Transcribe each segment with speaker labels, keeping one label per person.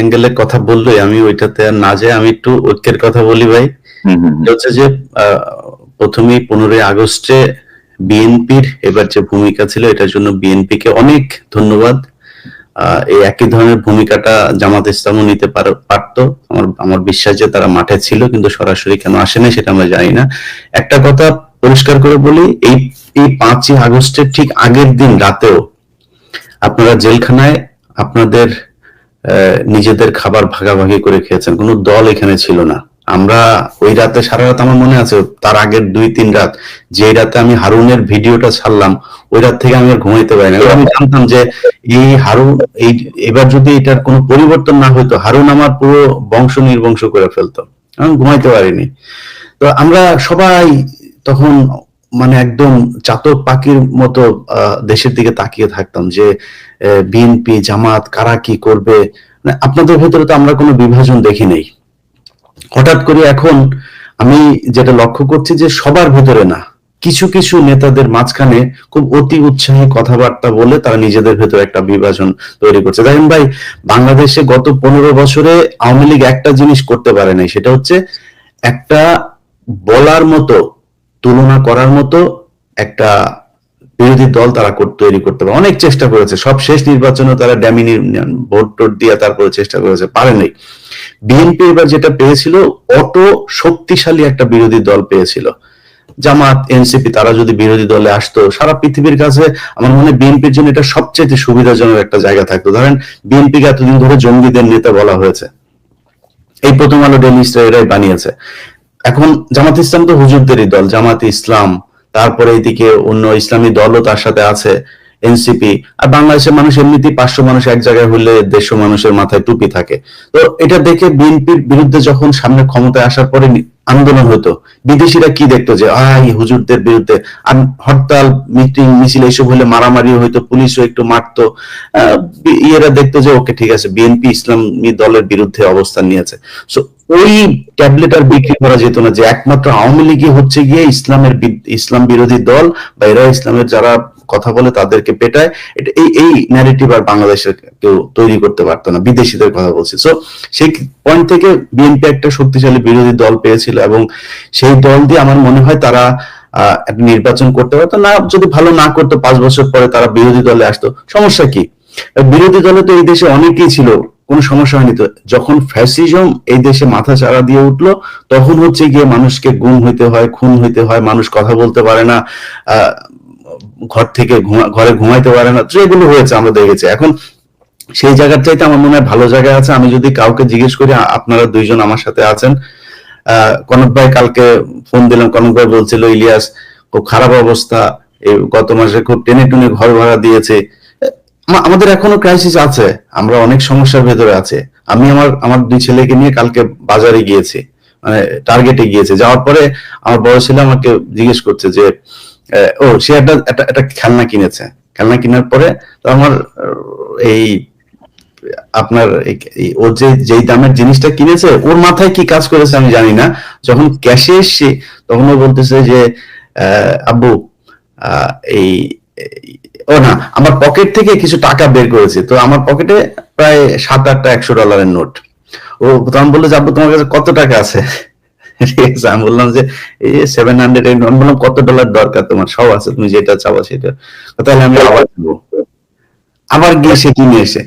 Speaker 1: অ্যাঙ্গেলের কথা বললোই, আমি ওইটাতে আর না যাই, আমি একটু ঐক্যের কথা বলি ভাই। এটা হচ্ছে যে প্রথমেই 15ই আগস্টে বিএনপির এবার যে ভূমিকা ছিল, এটার জন্য বিএনপিকে অনেক ধন্যবাদ। এই একই ধরনের ভূমিকাটা জামাত ইসলামও নিতে পারতো। আমার বিশ্বাস যে তারা মাঠে ছিল, কিন্তু সরাসরি কেন আসেনি সেটা আমরা জানি না। একটা কথা পরিষ্কার করে বলি, এই 5ই আগস্টের ঠিক আগের দিন রাতেও আপনারা জেলখানায় আপনাদের নিজেদের খাবার ভাগাভাগি করে খেয়েছেন, কোনো দল এখানে ছিল না। আমরা ওই রাতে সারা রাত, আমার মনে আছে, তার আগের 2-3 রাত, যে রাতে আমি হারুনের ভিডিওটা ছাড়লাম, ওই রাত থেকে আমি আর ঘুমাইতে পারি না। আমি জানতাম যে এই হারুন, এবার যদি এটার কোনো পরিবর্তন না হইতো, হারুন আমার পুরো বংশ নির্বংশ করে ফেলতো। আমি ঘুমাইতে পারিনি। তো আমরা সবাই তখন মানে একদম চাতক পাখির মতো দেশের দিকে তাকিয়ে থাকতাম যে বিএনপি জামাত কারা কি করবে। আপনাদের ভেতরে তো আমরা কোনো বিভাজন দেখি নাই। হঠাৎ করে এখন আমি যেটা লক্ষ্য করছি যে সবার ভেতরে না, কিছু কিছু নেতাদের মাঝখানে খুব অতি উৎসাহী কথাবার্তা বলে তারা নিজেদের ভেতরে একটা বিভাজন তৈরি করছে। দেখেন ভাই, বাংলাদেশে গত 15 বছরে আওয়ামী লীগ একটা জিনিস করতে পারে নাই, সেটা হচ্ছে একটা বলার মতো, তুলনা করার মতো একটা বিরোধী দল তারা তৈরি করতে পারে। অনেক চেষ্টা করেছে, সব শেষ নির্বাচনে তারা ড্যামিনি ভোট টোট দিয়ে তারপরে চেষ্টা করেছে, পারেনি। বিএনপি এবার যেটা পেয়েছিল, অটো শক্তিশালী একটা বিরোধী দল পেয়েছিল। জামাত এনসিপি তারা যদি বিরোধী দলে আসতো, সারা পৃথিবীর কাছে আমার মনে হয় বিএনপির জন্য এটা সবচেয়ে সুবিধাজনক একটা জায়গা থাকতো। ধরেন বিএনপিকে এতদিন ধরে জঙ্গিদের নেতা বলা হয়েছে, এই প্রথম আলো ডেইলি স্টার এরাই বানিয়েছে। এখন জামাত ইসলাম তো হুজুরদেরই দল, জামাত ইসলাম, তারপরে এইদিকে অন্য ইসলামী দলও তার সাথে আছে, এনসিপি। আর বাংলাদেশের মানুষ এমনিতেই 500 মানুষ এক জায়গায় হলে 150 মানুষের মাথায় টুপি থাকে। তো এটা দেখে বিএনপির বিরুদ্ধে যখন সামনে ক্ষমতায় আসার পরে আন্দোলন হতো, বিদেশিরা কি দেখতো যে হুজুরদের বিরুদ্ধে, আর হরতাল মিটিং মিছিল এইসব হলে মারামারি হইতো, পুলিশও একটু মারতো, ইয়েরা দেখতো যে ওকে ঠিক আছে, বিএনপি ইসলামী দলের বিরুদ্ধে অবস্থান নিয়েছে। সো ওই ট্যাবলেট আর বিক্রি করা যেত না যে একমাত্র আওয়ামী লীগই হচ্ছে গিয়ে ইসলাম বিরোধী দল, বা এরা ইসলামের যারা কথা বলে তাদেরকে পেটায়। এই ন্যারেটিভ আর বাংলাদেশের কেউ তৈরি করতে পারতো না, বিদেশিদের কথা বলছি। সো সেই পয়েন্ট থেকে বিএনপি একটা শক্তিশালী বিরোধী দল পেয়েছিল, এবং সেই দল দিয়ে আমার মনে হয় তারা একটা নির্বাচন করতে পারতো না। যদি ভালো না করতো, 5 বছর পরে তারা বিরোধী দলে আসতো, সমস্যা কি? বিরোধী দলে তো এই দেশে অনেকেই ছিল, কোনো সমস্যা হয়নি। তো যখন ফ্যাসিজম এই দেশে মাথা চাড়া দিয়ে উঠলো, তখন হচ্ছে গিয়ে মানুষকে গুম হইতে হয়, খুন হইতে হয়, মানুষ কথা বলতে পারে না, ঘর থেকে ঘরে ঘুমাইতে পারে না, তো এগুলো হয়েছে, আমরা দেখেছি। এখন সেই জায়গার চাইতে আমার মনে হয় ভালো জায়গায় আছে। আমি যদি কাউকে জিজ্ঞেস করি, আপনারা দুইজন আমার সাথে আছেন, কনক ভাই কালকে ফোন দিলাম, কনক ভাই বলছিল ইলিয়াস খুব খারাপ অবস্থা, গত মাসে খুব টেনে টুনে ঘর ভাড়া দিয়েছে। আমাদের এখনো ক্রাইসিস আছে, আমরা অনেক সমস্যার ভেতরে আছে। আমি আমার 2 ছেলেকে নিয়ে কালকে বাজারে গিয়েছি, মানে টার্গেটে গিয়েছে। যাওয়ার পরে আমার বড় ছেলে আমাকে জিজ্ঞেস করছে যে সে একটা খেলনা কিনেছে। খেলনা কেনার পরে তো আমার এই আপনার ওর যেই দামের জিনিসটা কিনেছে, ওর মাথায় কি কাজ করেছে আমি জানি না। যখন ক্যাশে এসছে, তখন ও বলতেছে যে আব্বু এই ও না, আমার পকেট থেকে কিছু টাকা বের করেছে। তো আমার পকেটে প্রায় 7-8টা $100 নোট। ও তখন বললো যে আব্বু তোমার কাছে কত টাকা আছে? ঠিক আছে, আমি বললাম যে এই 700। আমি বললাম কত ডলার দরকার তোমার? সব আছে, তুমি যেটা চাও সেটা। তাহলে আমি আবার দেবো। আবার গিয়ে সে কিনে এসে,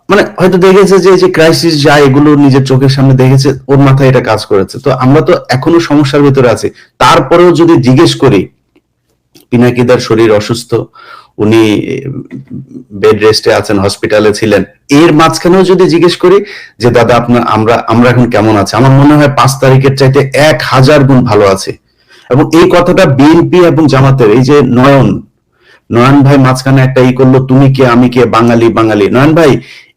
Speaker 1: মানে হয়তো দেখেছে যে ক্রাইসিস যায়, এগুলো নিজের চোখের সামনে দেখেছে, ওর মাথায় এটা কাজ করেছে। তো আমরা তো এখনো সমস্যার ভিতরে আছি। তারপরেও যদি জিজ্ঞেস করি, পিনাকিদার শরীর অসুস্থ, উনি বেড রেস্টে আছেন, হসপিটালে ছিলেন, এর মাঝখানেও যদি জিজ্ঞেস করি যে দাদা আমরা এখন কেমন আছে, আমার মনে হয় 5 তারিখের চাইতে 1000 গুণ ভালো আছে। এবং এই কথাটা বিএনপি এবং জামাতের, এই যে নয়ন ভাই মাঝখানে একটা করলো, তুমি কে আমি কে বাঙালি বাঙালি। নয়ন ভাই,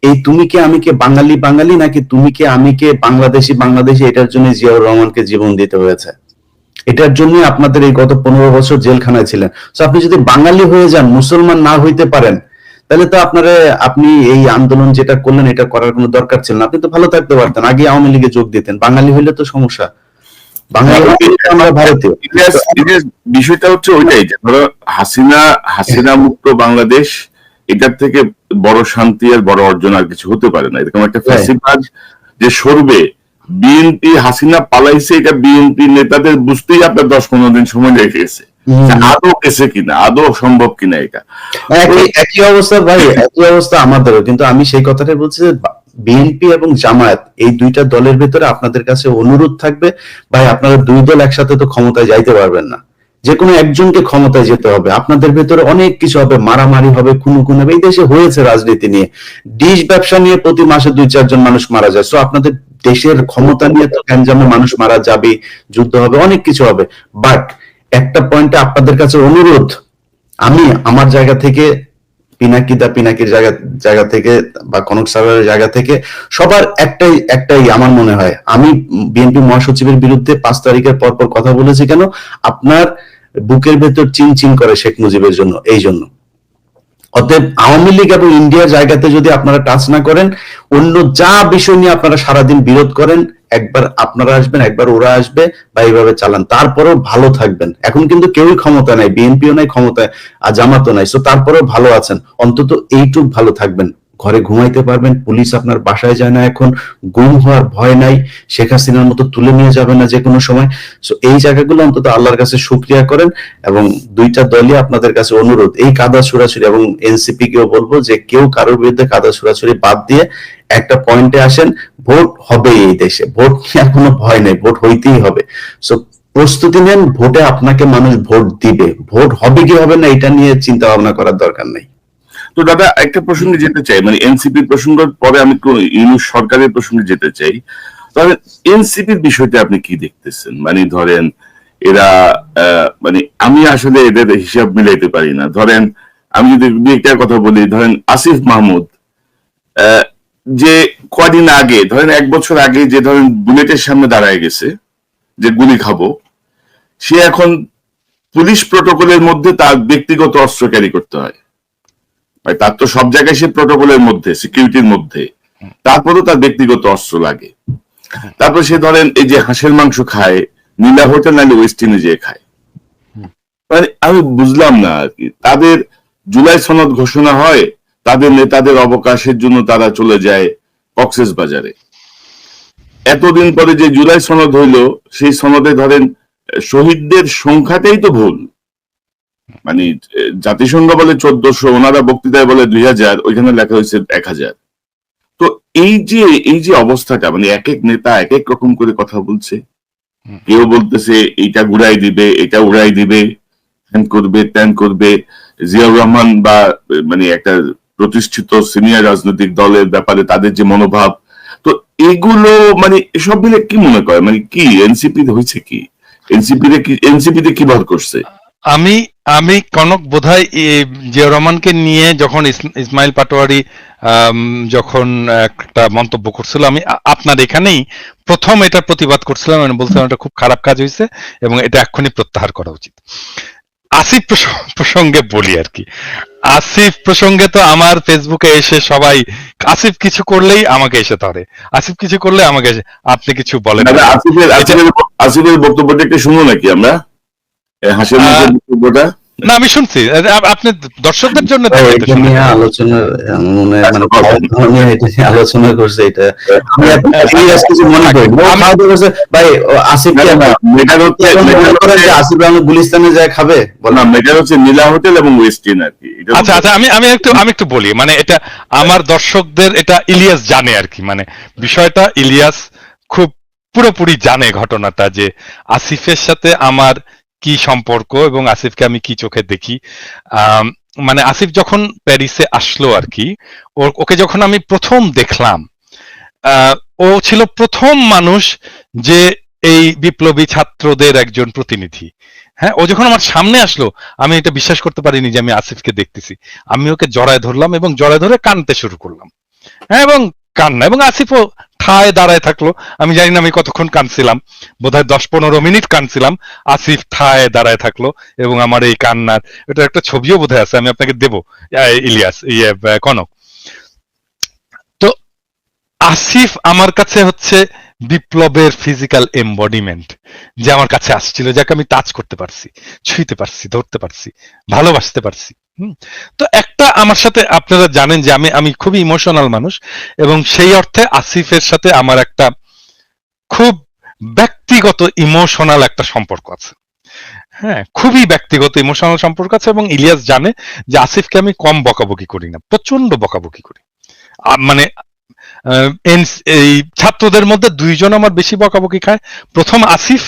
Speaker 1: এই তুমি কে আমি কে বাঙালি বাঙালি, নাকি তুমি কে আমি কে বাংলাদেশি বাংলাদেশি, এটার জন্য জিয়াউর রহমানকে জীবন দিতে হয়েছে? এটার জন্য আপনাদের এই গত 15 বছর জেলখানায় ছিলেন। তো আপনি যদি বাঙালি হয়ে যান, মুসলমান না হইতে পারেন, তাহলে তো আপনি এই আন্দোলন যেটা করলেন, এটা করার কোনো দরকার ছিল না। আপনি তো ভালো থাকতে পারতেন, আগে আওয়ামী লীগে যোগ দিতেন। বাঙালি হইলে তো সমস্যা, আমরা ভারতীয়।
Speaker 2: বিষয়টা হচ্ছে ওইটাই যে ধরো হাসিনা মুক্ত বাংলাদেশ এটার থেকে বড় শান্তি আর বড় অর্জন আর কিছু হতে পারে না। এরকম একটা ফ্যাসিবাদ যে সরবে, বিএনপি হাসিনা পালাইছে, এটা বিএনপি নেতাদের বুঝতেই আপনার 10-15 দিন সময় লেগে গেছে, আদৌ গেছে কিনা, আদৌ সম্ভব কিনা। এটা
Speaker 1: একই অবস্থা ভাই, একই অবস্থা আমাদেরও। কিন্তু আমি সেই কথাটাই বলছি যে বিএনপি এবং জামায়াত এই দুইটা দলের ভেতরে আপনাদের কাছে অনুরোধ থাকবে, ভাই আপনারা দুই দল একসাথে তো ক্ষমতায় যাইতে পারবেন না, যে কোনো একজনকে ক্ষমতায় যেতে হবে। আপনাদের ভেতরে অনেক কিছু হবে, মারামারি হবে, খুন হবে। এই দেশে হয়েছে রাজনীতি নিয়ে, ডিশ ব্যবসা নিয়ে প্রতি মাসে 2-4 জন মানুষ মারা যায়। সো আপনাদের দেশের ক্ষমতা নিয়ে তো গ্যাঞ্জামে মানুষ মারা যাবে, যুদ্ধ হবে, অনেক কিছু হবে। বাট একটা পয়েন্টে আপনাদের কাছে অনুরোধ, আমি আমার জায়গা থেকে, পিনাকির জায়গা থেকে বা কনক সাগরের জায়গা থেকে সবার একটাই আমার মনে হয়, আমি বিএনপি মহাসচিবের বিরুদ্ধে 5 তারিখের পর কথা বলেছি কেন, আপনার বুকের ভেতর চিন করে শেখ মুজিবের জন্য, এই জন্য। অতএব আওয়ামী লীগ এবং ইন্ডিয়ার জায়গাতে যদি আপনারা টাচ না করেন, অন্য যা বিষয় নিয়ে আপনারা সারাদিন বিরোধ করেন, একবার আপনারা আসবেন, একবার ওরা আসবে, বা এইভাবে চালান, তারপরেও ভালো থাকবেন। এখন কিন্তু কেউই ক্ষমতা নাই, বিএনপিও নাই ক্ষমতায়, আর জামাতও নাই। সো তারপরেও ভালো আছেন, অন্তত এইটুক ভালো থাকবেন, ঘরে ঘুমাইতে পারবেন, পুলিশ আপনার বাসায় যায় না, এখন গুম হওয়ার ভয় নাই, শেখ হাসিনার মতো তুলে নিয়ে যাবে না যে কোনো সময়। সো এই জায়গাগুলো অন্তত আল্লাহর কাছে শুকরিয়া করেন। এবং দুইটা দলই আপনাদের কাছে অনুরোধ, এই কাদা ছুড়াছুড়ি, এবং এনসিপি কেও বলবো যে কেউ কারোর বিরুদ্ধে কাদা ছুড়াছুড়ি বাদ দিয়ে একটা পয়েন্টে আসেন, ভোট হবে এই দেশে, ভোট নিয়ে কোনো ভয় নেই, ভোট হইতেই হবে। সো প্রস্তুতি নেন, ভোটে আপনাকে মানুষ ভোট দিবে, ভোট হবে কি হবে না এটা নিয়ে চিন্তা ভাবনা করার দরকার নেই।
Speaker 2: তো দাদা একটা প্রসঙ্গে যেতে চাই, মানে এনসিপি প্রসঙ্গের পরে আমি ইউনূস সরকারের প্রসঙ্গে যেতে চাই। তবে এনসিপির বিষয়টা আপনি কি দেখতেছেন? মানে ধরেন এরা মানে আমি আসলে এদের হিসাব মিলাইতে পারি না। ধরেন আমি যদি একটা কথা বলি, ধরেন আসিফ মাহমুদ যে কদিন আগে, ধরেন 1 বছর আগে, যে ধরেন বুলেটের সামনে দাঁড়ায় গেছে যে গুলি খাবো, সে এখন পুলিশ প্রটোকলের মধ্যে তার ব্যক্তিগত অস্ত্র ক্যারি করতে হয়। তার তো সব জায়গায় সে প্রটোকলের মধ্যে, সিকিউরিটির মধ্যে, তারপরেও তার ব্যক্তিগত অস্ত্র লাগে। তারপর সে ধরেন এই যে হাঁসের মাংস খায়, নীলা হোটেল নাইলে ওয়েস্ট ইন্ডিজে খায়। মানে আমি বুঝলাম না আর কি, তাদের জুলাই সনদ ঘোষণা হয়, তাদের নেতাদের অবকাশের জন্য তারা চলে যায় কক্সেস বাজারে। এতদিন পরে যে জুলাই সনদ হইলো, সেই সনদে ধরেন শহীদদের সংখ্যাটাই তো ভুল। মানে জাতিসংঘ বলে 1400, ওনারা বক্তৃতায় বলে 2000, ওইখানে লেখা হয়েছে 1000। তো এই যে অবস্থাটা, মানে এক এক নেতা এক এক রকম করে কথা বলছে। কেউ বলতেছে এইটা ঘুরাই দিবে, এটা উড়াই দিবে, হ্যান করবে, ত্যান করবে। জিয়াউর রহমান বা মানে একটা প্রতিষ্ঠিত সিনিয়র রাজনৈতিক দলের ব্যাপারে তাদের যে মনোভাব, তো এগুলো মানে সব মিলে কি মনে করে, মানে কি এনসিপি হয়েছে কি, এনসিপিতে কি ভর করছে?
Speaker 3: আমি কনক বোধহয় জিয়াউর রহমানকে নিয়ে যখন ইসমাইল পাটোয়ারি যখন একটা মন্তব্য করছিল, আমি আপনার এখানেই প্রথম এটা প্রতিবাদ করছিলাম, আমি বলছিলাম এটা খুব খারাপ কাজ হয়েছে এবং এটা এক্ষুনি প্রত্যাহার করা উচিত। আসিফ প্রসঙ্গে বলি আর কি, আসিফ প্রসঙ্গে তো আমার ফেসবুকে এসে সবাই আসিফ কিছু করলেই আমাকে এসে ধরে, আসিফ কিছু করলে আমাকে এসে, আপনি কিছু বলেন।
Speaker 2: আসিফের বক্তব্যটা একটু শুনো নাকি আমরা, হাসির বক্তব্যটা?
Speaker 3: না আমি শুনছি, আপনি দর্শকদের জন্য
Speaker 1: আলোচনা আলোচনা করছে, এটা আমি মনে করি ভাই আসিফ গুলিস্তানে যায় খাবে,
Speaker 2: বললাম এটা হচ্ছে নীলা হোটেল এবং ওয়েস্টিন আর কি।
Speaker 3: আচ্ছা আচ্ছা, আমি একটু বলি, মানে এটা আমার দর্শকদের, এটা ইলিয়াস জানে আর কি, মানে বিষয়টা ইলিয়াস খুব পুরোপুরি জানে ঘটনাটা, যে আসিফের সাথে আমার কি সম্পর্ক এবং আসিফকে আমি কি চোখে দেখি। মানে আসিফ যখন প্যারিসে আসলো আর কি, ওকে যখন আমি প্রথম দেখলাম, ও ছিল প্রথম মানুষ যে এই বিপ্লবী ছাত্রদের একজন প্রতিনিধি। হ্যাঁ, ও যখন আমার সামনে আসলো, আমি এটা বিশ্বাস করতে পারিনি যে আমি আসিফকে দেখতেছি। আমি ওকে জড়ায় ধরলাম এবং জড়ায় ধরে কাঁদতে শুরু করলাম। হ্যাঁ, এবং কান্না, এবং আসিফও ঠায় দাঁড়ায় থাকলো। আমি জানি না আমি কতক্ষণ কাঁদছিলাম, বোধহয় 10-15 মিনিট কাঁদছিলাম। আসিফ ঠায় দাঁড়ায় থাকলো এবং আমার এই কান্নার এটা একটা ছবিও বোধহয় আছে, আমি আপনাকে দেবো, ইলিয়াস, কনক। তো আসিফ আমার কাছে হচ্ছে বিপ্লবের ফিজিক্যাল এমবডিমেন্ট, যে আমার কাছে আসছিল, যাকে আমি টাচ করতে পারছি, ছুঁইতে পারছি, ধরতে পারছি, ভালোবাসতে পারছি। তো একটা আমার সাথে আপনারা জানেন যে আমি খুবই ইমোশনাল মানুষ, এবং সেই অর্থে আসিফের সাথে আমার একটা খুব ব্যক্তিগত ইমোশনাল একটা সম্পর্ক আছে। হ্যাঁ, খুবই ব্যক্তিগত ইমোশনাল সম্পর্ক আছে, এবং ইলিয়াস জানে যে আসিফকে আমি কম বকাবকি করি না, প্রচন্ড বকাবকি করি। মানে এই ছাত্রদের মধ্যে দুইজন আমার বেশি বকাবকি খায়, প্রথম আসিফ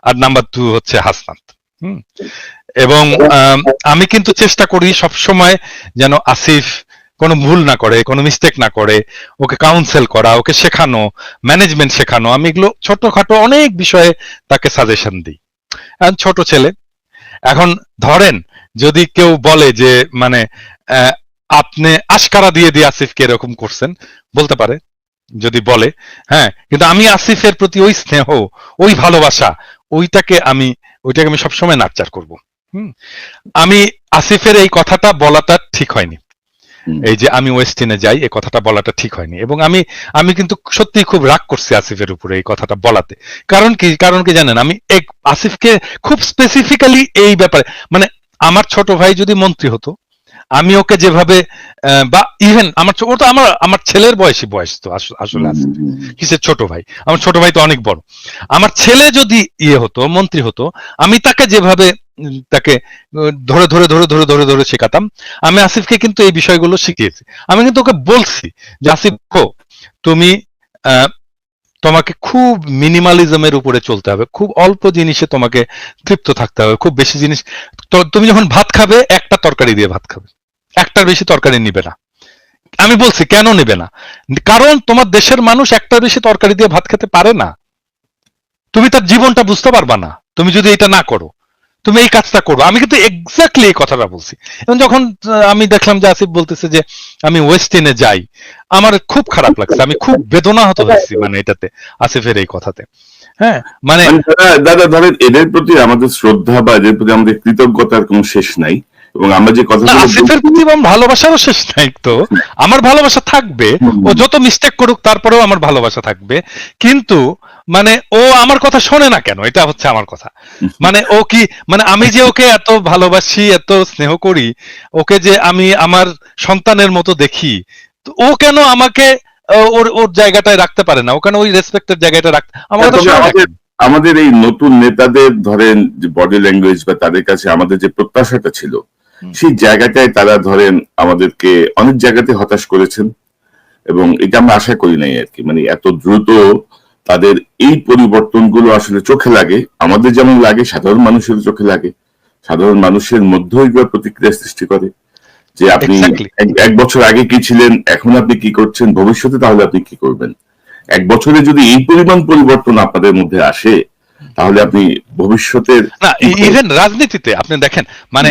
Speaker 3: আর নাম্বার 2 হচ্ছে হাসনাত। এবং আমি কিন্তু চেষ্টা করি সবসময় যেন আসিফ কোনো ভুল না করে, কোনো মিস্টেক না করে, ওকে কাউন্সেল করা, ওকে শেখানো, ম্যানেজমেন্ট শেখানো। আমি এগুলো ছোটখাটো অনেক বিষয়ে তাকে সাজেশন দিই। ছোট ছেলে, এখন ধরেন যদি কেউ বলে যে মানে আপনি আশকারা দিয়ে দিয়ে আসিফকে এরকম করছেন, বলতে পারে যদি বলে, হ্যাঁ, কিন্তু আমি আসিফের প্রতি ওই স্নেহ, ওই ভালোবাসা, ওইটাকে আমি সবসময় নার্চার করব। আমি আসিফের এই কথাটা বলাটা ঠিক হয়নি, এই যে আমি ওয়েস্টিনে যাই, এই কথাটা বলাটা ঠিক হয়নি, এবং আমি কিন্তু সত্যি খুব রাগ করছি আসিফের উপরে এই কথাটা বলাতে। কারণ কি জানেন, আমি আসিফকে খুব স্পেসিফিক্যালি এই ব্যাপারে, মানে আমার ছোট ভাই যদি মন্ত্রী হতো, আমি ওকে যেভাবে বা ইভেন আমার ছেলের বয়স তো আসলে আসিফ কিসের ছোট ভাই, আমার ছোট ভাই তো অনেক বড়। আমার ছেলে যদি হতো, মন্ত্রী হতো, আমি তাকে যেভাবে তাকে ধরে ধরে ধরে ধরে ধরে ধরে শেখাতাম, আমি আসিফকে কিন্তু এই বিষয়গুলো শিখিয়েছি। আমি কিন্তু ওকে বলছি যে আসিফ, তুমি তোমাকে খুব মিনিমালিজমের উপরে চলতে হবে, খুব অল্প জিনিসে তোমাকে তৃপ্ত থাকতে হবে, খুব বেশি জিনিস, তুমি যখন ভাত খাবে একটা তরকারি দিয়ে ভাত খাবে, একটার বেশি তরকারি নিবে না। আমি বলছি কেন নিবে না, কারণ তোমার দেশের মানুষ একটার বেশি তরকারি দিয়ে ভাত খেতে পারে না। তুমি তার জীবনটা বুঝতে পারবা না তুমি যদি এটা না করো, তুমি এই কাজটা করো। আমি কিন্তু এক্স্যাক্টলি এই কথাটা বলছি। এবং যখন আমি দেখলাম যে আসিফ বলতেছে যে আমি ওয়েস্টিনে যাই, আমার খুব খারাপ লাগছে, আমি খুব বেদনাহত হয়েছি মানে এটাতে, আসিফের এই কথাতে। হ্যাঁ, মানে
Speaker 2: দাদা ধরেন এদের প্রতি আমাদের শ্রদ্ধা বা এদের প্রতি আমাদের কৃতজ্ঞতার কোনো শেষ নাই, এবং আমরা যে কথা
Speaker 3: আসিফের প্রতি আমার ভালোবাসারও শেষ নাই। তো আমার ভালোবাসা থাকবে, ও যত মিস্টেক করুক তারপরেও আমার ভালোবাসা থাকবে, কিন্তু মানে ও আমার কথা শোনে না কেন, এটা হচ্ছে আমার কথা। মানে ও কি, মানে আমি যে ওকে এত ভালোবাসি, এত স্নেহ করি, ওকে যে আমি আমার সন্তানের মতো দেখি, তো ও কেন আমাকে ওর ওর জায়গাটায় রাখতে পারে না, ও কেন ওই রেসপেক্টের জায়গাটা রাখতে আমার কথা শোনে না কেন?
Speaker 2: আমাদের এই নতুন নেতাদের ধরেন যে বডি ল্যাঙ্গুয়েজ বা তাদের কাছে আমাদের যে প্রত্যাশাটা ছিল, সেই জায়গাটায় তারা ধরেন আমাদেরকে অনেক জায়গাতে হতাশ করেছেন, এবং এটা আমরা আশা করি নাই আর কি। মানে এত দ্রুত তাদের এই পরিবর্তনগুলো আসলে চোখে লাগে, আমাদের যেমন লাগে সাধারণ মানুষের চোখে লাগে, সাধারণ মানুষের মধ্যেও এগুলো প্রতিক্রিয়া সৃষ্টি করে যে আপনি এক বছর আগে কি ছিলেন, এখন আপনি কি করছেন, ভবিষ্যতে তাহলে আপনি কি করবেন। এক বছরে যদি এই পরিমাণ পরিবর্তন আপনাদের মধ্যে আসে, তাহলে আপনি ভবিষ্যতের
Speaker 3: না, ইভেন রাজনীতিতে আপনি দেখেন, মানে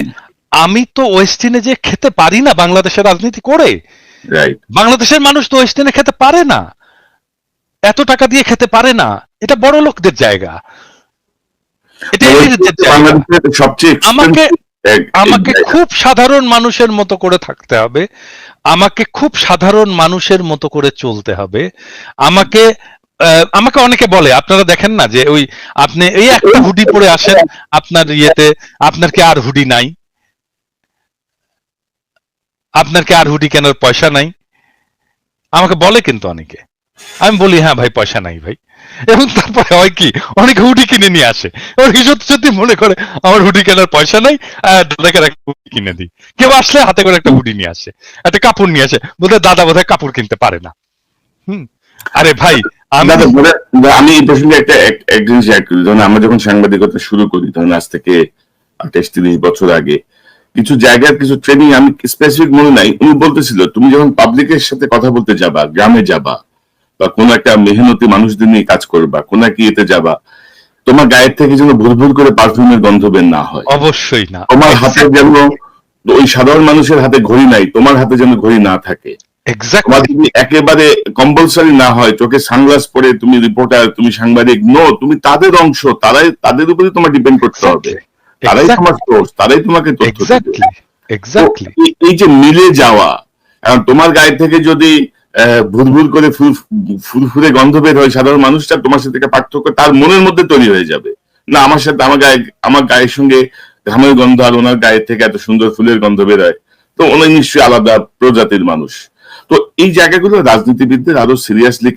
Speaker 3: আমি তো ওয়েস্টিনে যে খেতে পারি না বাংলাদেশের রাজনীতি করে, বাংলাদেশের মানুষ তো ওয়েস্টিনে খেতে পারে না, এত টাকা দিয়ে খেতে পারে না, এটা বড় লোকদের জায়গা, এটা
Speaker 2: সবচেয়ে
Speaker 3: আমাকে খুব সাধারণ মানুষের মতো করে থাকতে হবে, আমাকে খুব সাধারণ মানুষের মতো করে চলতে হবে। আমাকে অনেকে বলে, আপনারা দেখেন না যে ওই আপনি এই একটা হুডি পরে আসেন আপনার ইয়েতে, আপনার কি আর হুডি নাই, আপনার কি আর হুডি কেনার পয়সা নাই, আমাকে বলে কিন্তু অনেকে। আমি বলি হ্যাঁ ভাই, পয়সা নাই ভাই, এবং তারপরে হয় কি, অনেক হুডি কিনে নিয়ে আসে, সত্যি সত্যি মনে করে আমার হুডি কেনার পয়সা নাই, দাদাকে একটা হুডি কিনে দিই। কেউ আসলে হাতে করে একটা হুডি নিয়ে আসে, একটা কাপড় নিয়ে আসে, বোধহয় দাদা বোধহয় কাপড় কিনতে পারে না। আরে ভাই,
Speaker 2: আমি এই প্রসঙ্গে এক জিনিস অ্যাড করি। ধরুন আমরা যখন সাংবাদিকতা শুরু করি, ধরুন আজ থেকে 28-30 বছর আগে, কিছু জায়গার কিছু ট্রেনিং আমি স্পেসিফিক মনে নাই, উনি বলতেছিল তুমি যখন পাবলিকের সাথে কথা বলতে যাবা, গ্রামে যাবা, বা কোন একটা মেহনতি মানুষদের নিয়ে কাজ করবা, কোন একটা ইয়েতে যাবা, তোমার গায়ের থেকে যেন ভুল ভুল করে পারফিউমের গন্ধ বের না হয়।
Speaker 3: অবশ্যই না।
Speaker 2: তোমার হাতে যেন ওই সাধারণ মানুষের হাতে ঘড়ি নাই, তোমার হাতে যেন ঘড়ি না থাকে। একেবারে কম্পালসারি না হয়, চোখে সানগ্লাস পরে তুমি রিপোর্টার, তুমি সাংবাদিক, নো, তুমি তাদের অংশ, তাদের উপরে তোমার ডিপেন্ড করতে হবে, তারাই তোমার সোর্স, তারাই তোমাকে তথ্য দেবে। এই যে মিলে যাওয়া, এখন তোমার গায়ে থেকে যদি ভুল করে ফুরফুরে গন্ধ বের হয়, সাধারণ মানুষটা তোমার সাথে পার্থক্য তার মনের মধ্যে তৈরি হয়ে যাবে, না আমার সাথে আমার গায়ের সঙ্গে ঘামের গন্ধ আর ওনার গায়ে থেকে এত সুন্দর ফুলের গন্ধ বেরোয়, তো উনি নিশ্চয়ই আলাদা প্রজাতির মানুষ। তো এই জায়গাগুলো রাজনীতিবিদদের আরো সিরিয়াসলি